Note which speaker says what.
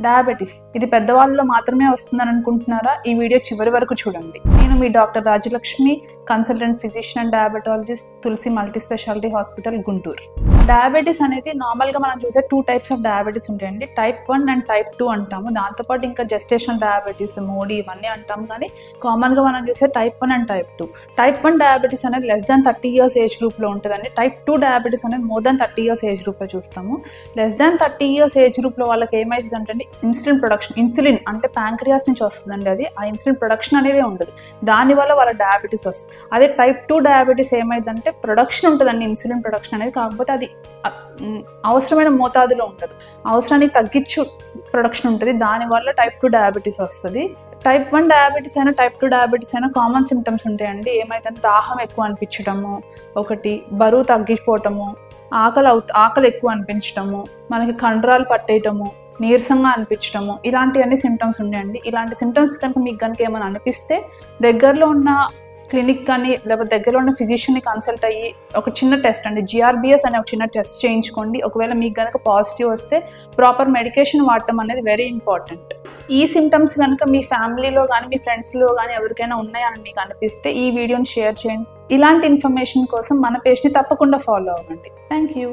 Speaker 1: Diabetes ఇది పెద్దవాళ్ళలో మాత్రమే వస్తుందని అనుకుంటున్నారా? ఈ వీడియో చివరి వరకు చూడండి. నేను మీ doctor Rajalakshmi, consultant physician and diabetologist, Tulasi multi speciality hospital, Guntur. Diabetes అనేది నార్మల్గా మనం చూసే 2 టైప్స్ ఆఫ్ డయాబెటీస్ ఉంటాయండి. టైప్ 1 అండ్ టైప్ 2 అంటాము. దాంతోపాటు ఇంకా జెస్టేషనల్ డయాబెటీస్, మోడీ ఇవన్నీ అంటాము. కానీ కామన్గా మనం చూసే type 1 and type 2. Type 1 diabetes అనేది లెస్ దాన్ 30 years ఏజ్ గ్రూప్లో ఉంటుందండి. టైప్ 2 డయాబెటీస్ అనేది మోర్ దాన్ 30 years ఏజ్ గ్రూప్లో చూస్తాము. లెస్ దాన్ 30 years ఏజ్ గ్రూప్లో వాళ్ళకి ఏమవుతుంది అంటే ఇన్సులిన్ ప్రొడక్షన్, ఇన్సులిన్ అంటే ప్యాంక్రియాస్ నుంచి వస్తుందండి. అది ఆ ఇన్సులిన్ ప్రొడక్షన్ అనేది ఉండదు. దానివల్ల వాళ్ళ డయాబెటీస్ వస్తుంది. అదే టైప్ 2 డయాబెటీస్ ఏమైందంటే ప్రొడక్షన్ ఉంటుందండి, ఇన్సులిన్ ప్రొడక్షన్ అనేది. కాకపోతే అది అవసరమైన మోతాదులో ఉంటుంది, అవసరానికి తగ్గించు ప్రొడక్షన్ ఉంటుంది. దానివల్ల టైప్ 2 డయాబెటీస్ వస్తుంది. టైప్ 1 డయాబెటీస్ అయినా టైప్ 2 డయాబెటీస్ అయినా కామన్ సిమ్టమ్స్ ఉంటాయండి. ఏమైతే దాహం ఎక్కువ అనిపించడము, ఒకటి బరువు తగ్గిపోవటము, ఆకలి ఎక్కువ అనిపించడము, మనకి కండరాలు పట్టేయటము, నీరసంగా అనిపించడము, ఇలాంటివన్నీ సిమ్టమ్స్ ఉన్నాయండి. ఇలాంటి సిమ్టమ్స్ కనుక మీకు కనుక ఏమైనా అనిపిస్తే దగ్గరలో ఉన్న క్లినిక్ కానీ లేకపోతే దగ్గరలో ఉన్న ఫిజిషియన్ని కన్సల్ట్ అయ్యి ఒక చిన్న టెస్ట్ అండి, GRBS అనే ఒక చిన్న టెస్ట్ చేయించుకోండి. ఒకవేళ మీకు కనుక పాజిటివ్ వస్తే ప్రాపర్ మెడికేషన్ వాడటం అనేది వెరీ ఇంపార్టెంట్. ఈ సిమ్టమ్స్ కనుక మీ ఫ్యామిలీలో కానీ మీ ఫ్రెండ్స్లో కానీ ఎవరికైనా ఉన్నాయని మీకు అనిపిస్తే ఈ వీడియోని షేర్ చేయండి. ఇలాంటి ఇన్ఫర్మేషన్ కోసం మన పేజ్ని తప్పకుండా ఫాలో అవ్వండి. Thank you.